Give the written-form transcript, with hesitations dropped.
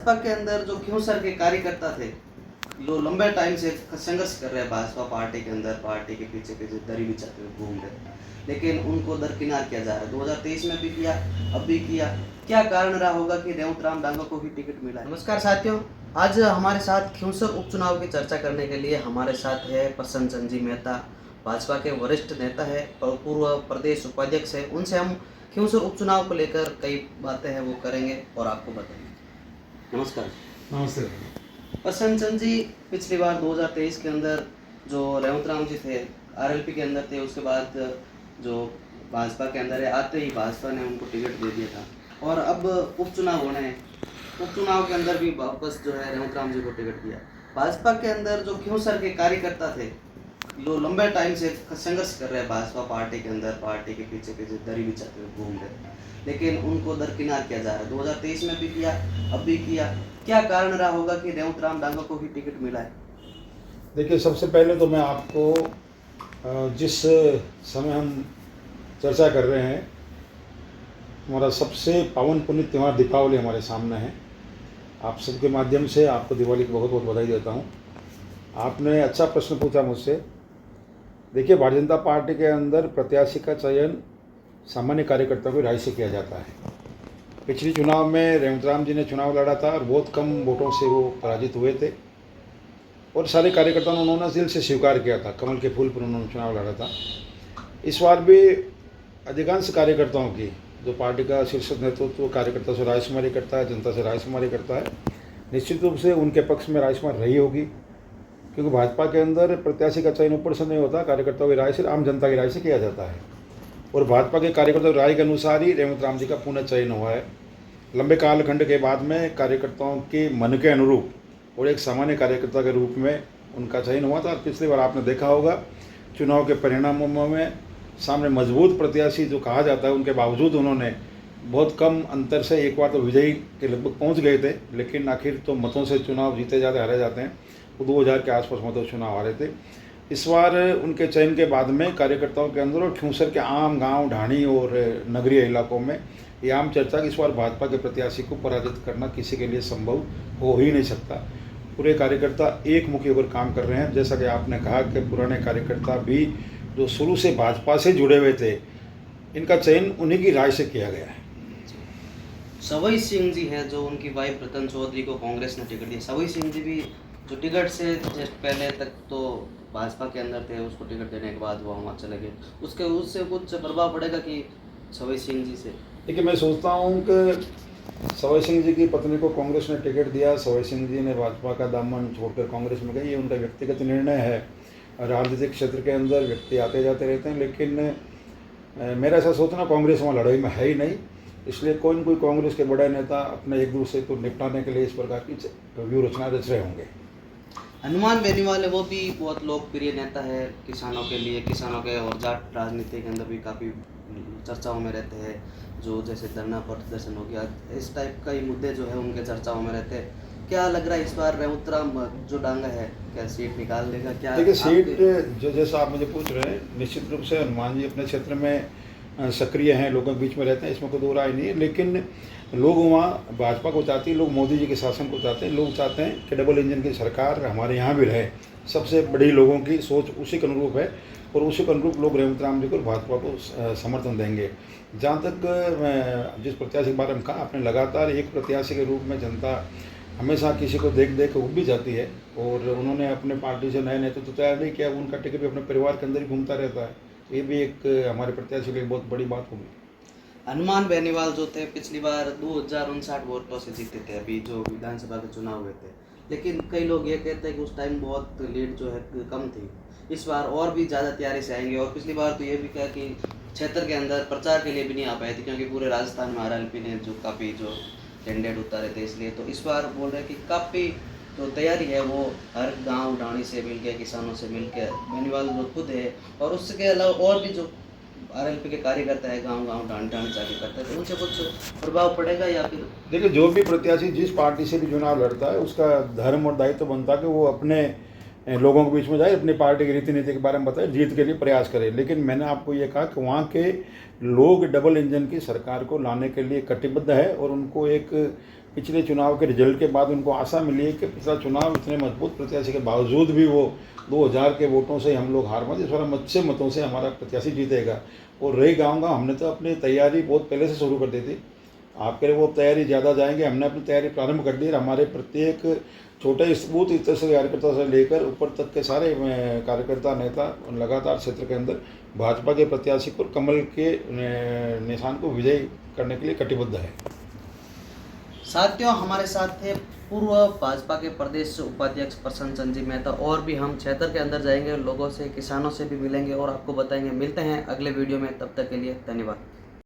भाजपा के अंदर जो क्योंसर के कार्यकर्ता थे, जो लंबे टाइम से संघर्ष कर रहे हैं भाजपा पार्टी के अंदर, पार्टी के पीछे पीछे दरी बिछाते हुए घूम रहे हैं, लेकिन उनको दरकिनार किया जा रहा है। 2023 में भी किया, अब भी किया। क्या कारण रहा होगा कि रेवंत राम डांगा को ही टिकट मिला है? नमस्कार साथियों, आज हमारे साथ क्योंसर उपचुनाव की चर्चा करने के लिए हमारे साथ है प्रसन्न चंद जी मेहता, भाजपा के वरिष्ठ नेता है और पूर्व प्रदेश उपाध्यक्ष है। उनसे हम क्योंसर उपचुनाव को लेकर कई बातें हैं वो करेंगे और आपको बताएंगे। नमस्कार। नमस्ते। प्रसन्न चंद जी, पिछली बार 2023 के अंदर जो रेवंत राम जी थे आरएलपी के अंदर थे, उसके बाद जो भाजपा के अंदर है, आते ही भाजपा ने उनको टिकट दे दिया था और अब उपचुनाव होने हैं। उपचुनाव के अंदर भी वापस जो है रेवंत राम जी को टिकट दिया। भाजपा के अंदर जो क्योंसर के कार्यकर्ता थे, जो लंबे टाइम से संघर्ष कर रहे हैं भाजपा पार्टी के अंदर, पार्टी के पीछे पीछे दरी बिछाते हुए घूम रहे हैं, लेकिन उनको दरकिनार किया जा रहा है। 2023 में भी किया, अब भी किया। क्या कारण रहा होगा कि रेवंत राम डांगा को ही टिकट मिला है? देखिए, सबसे पहले तो मैं आपको जिस समय हम चर्चा कर रहे हैं, हमारा सबसे पावन पुण्य त्यौहार दीपावली हमारे सामने है। आप सबके माध्यम से आपको दिवाली की बहुत बहुत बधाई देता हूँ। आपने अच्छा प्रश्न पूछा मुझसे। देखिए, भारतीय जनता पार्टी के अंदर प्रत्याशी का चयन सामान्य कार्यकर्ताओं की राय से किया जाता है। पिछले चुनाव में रेवंत राम जी ने चुनाव लड़ा था और बहुत कम वोटों से वो पराजित हुए थे और सारे कार्यकर्ताओं ने उन्होंने दिल से स्वीकार किया था, कमल के फूल पर उन्होंने चुनाव लड़ा था। इस बार भी अधिकांश कार्यकर्ताओं की, जो पार्टी का शीर्ष नेतृत्व कार्यकर्ता से रायशुमारी करता है, जनता से रायशुमारी करता है, निश्चित रूप से उनके पक्ष में रायशुमारी रही होगी, क्योंकि भाजपा के अंदर प्रत्याशी का चयन ऊपर से नहीं होता, कार्यकर्ताओं की राय से, आम जनता की राय से किया जाता है और भाजपा के कार्यकर्ताओं की राय के अनुसार ही रेवंत राम जी का पुनः चयन हुआ है। लंबे कालखंड के बाद में कार्यकर्ताओं के मन के अनुरूप और एक सामान्य कार्यकर्ता के रूप में उनका चयन हुआ था। पिछली बार आपने देखा होगा चुनाव के परिणामों में सामने मजबूत प्रत्याशी जो कहा जाता है, उनके बावजूद उन्होंने बहुत कम अंतर से एक बार तो विजयी के लगभग पहुंच गए थे, लेकिन आखिर तो मतों से चुनाव जीते जाते हारे जाते हैं। वो 2000 के आसपास मतों से चुनाव हारे थे। इस बार उनके चयन के बाद में कार्यकर्ताओं के अंदर और क्योंसर के आम गांव, ढाणी और नगरीय इलाकों में ये आम चर्चा कि इस बार भाजपा के प्रत्याशी को पराजित करना किसी के लिए संभव हो ही नहीं सकता। पूरे कार्यकर्ता एक मुखी होकर काम कर रहे हैं। जैसा कि आपने कहा कि पुराने कार्यकर्ता भी जो शुरू से भाजपा से जुड़े हुए थे, इनका चयन उन्हीं की राय से किया गया है। सवई सिंह जी हैं, जो उनकी वाइफ रतन चौधरी को कांग्रेस ने टिकट दिया। सवई सिंह जी भी जो टिकट से जस्ट पहले तक तो भाजपा के अंदर थे, उसको टिकट देने के बाद वो वहाँ चले गए। उससे कुछ प्रभाव पड़ेगा कि सवई सिंह जी से? देखिए, मैं सोचता हूँ कि सवई सिंह जी की पत्नी को कांग्रेस ने टिकट दिया, सवई सिंह जी ने भाजपा का दामन छोड़कर कांग्रेस में गए, ये उनका व्यक्तिगत निर्णय है। राजनीतिक क्षेत्र के अंदर व्यक्ति आते जाते रहते हैं, लेकिन मेरा ऐसा सोचना कांग्रेस वहाँ लड़ाई में है ही नहीं, इसलिए कोई न कोई कांग्रेस के बड़े नेता अपने एक दूसरे को निपटाने के लिए इस प्रकार की व्यूह रचना रच रहे होंगे। हनुमान बेनीवाल है, वो भी बहुत लोकप्रिय नेता है किसानों के लिए, किसानों के और जाट राजनीति के अंदर भी काफ़ी चर्चाओं में रहते हैं। जो जैसे धरना प्रदर्शन हो गया, इस टाइप का ही मुद्दे जो है उनके चर्चाओं में रहते हैं। क्या लग रहा है इस बार रेवंत राम जो डांगा है, क्या सीट निकाल देगा? क्या देखिए, सीट जो जैसा आप मुझे पूछ रहे हैं, निश्चित रूप से हनुमान जी अपने क्षेत्र में सक्रिय हैं, लोगों के बीच में रहते हैं, इसमें कोई दो राय नहीं है। लेकिन लोग वहाँ भाजपा को चाहते हैं, लोग मोदी जी के शासन को चाहते हैं, लोग चाहते हैं कि डबल इंजन की सरकार हमारे यहाँ भी रहे। सबसे बड़ी लोगों की सोच उसी के अनुरूप है और उसी के अनुरूप लोग रेवंत राम जी को भाजपा को समर्थन देंगे। जहाँ तक जिस प्रत्याशी के बारे में कहा आपने, लगातार एक प्रत्याशी के रूप में जनता हमेशा किसी को देख देख उब भी जाती है और उन्होंने अपने पार्टी से नए नेतृत्व तैयार नहीं किया, उनका टिकट भी अपने परिवार के अंदर ही घूमता रहता है। ये भी एक हमारे प्रत्याशी के लिए बहुत बड़ी बात होगी। हनुमान बेनीवाल जो थे पिछली बार 2059 वोटों से जीते थे, अभी जो विधानसभा के चुनाव हुए थे, लेकिन कई लोग ये कहते हैं कि उस टाइम बहुत लीड जो है कम थी। इस बार और भी ज़्यादा तैयारी से आएंगे और पिछली बार तो ये भी कहा कि क्षेत्र के अंदर प्रचार के लिए भी नहीं आ पाए थे, क्योंकि पूरे राजस्थान में आरएलपी ने जो काफ़ी जो कैंडिडेट उतारे थे, इसलिए तो इस बार बोल रहे हैं कि काफ़ी जो तैयारी है वो हर गांव ढाणी से मिलकर, किसानों से मिलकर, बेनीवाल जो खुद है और उसके अलावा और भी जो आरएलपी के कार्यकर्ता है, गांव गांव ढाणी जाके करते हैं, तो उनसे कुछ प्रभाव पड़ेगा या फिर? देखिए, जो भी प्रत्याशी जिस पार्टी से भी चुनाव लड़ता है, उसका धर्म और दायित्व बनता है कि वो अपने लोगों के बीच में जाए, अपनी पार्टी की रीति नीति के बारे में बताए, जीत के लिए प्रयास करे। लेकिन मैंने आपको ये कहा कि वहाँ के लोग डबल इंजन की सरकार को लाने के लिए कटिबद्ध है और उनको एक पिछले चुनाव के रिजल्ट के बाद उनको आशा मिली है कि पिछला चुनाव इतने मजबूत प्रत्याशी के बावजूद भी वो 2000 के वोटों से हम लोग हार मान, इस बार अच्छे मतों से हमारा प्रत्याशी जीतेगा। और रही गाँव गाँव, हमने तो अपनी तैयारी बहुत पहले से शुरू कर दी थी। आप कह रहे वो तैयारी ज़्यादा जाएंगे, हमने अपनी तैयारी प्रारंभ कर दी और हमारे प्रत्येक छोटे बूथ स्तर से कार्यकर्ता से लेकर ऊपर तक के सारे कार्यकर्ता नेता लगातार क्षेत्र के अंदर भाजपा के प्रत्याशी को कमल के निशान को विजयी करने के लिए कटिबद्ध है। साथियों, हमारे साथ थे पूर्व भाजपा के प्रदेश उपाध्यक्ष प्रसन्न चंद जी मेहता। और भी हम क्षेत्र के अंदर जाएंगे, लोगों से, किसानों से भी मिलेंगे और आपको बताएंगे। मिलते हैं अगले वीडियो में, तब तक के लिए धन्यवाद।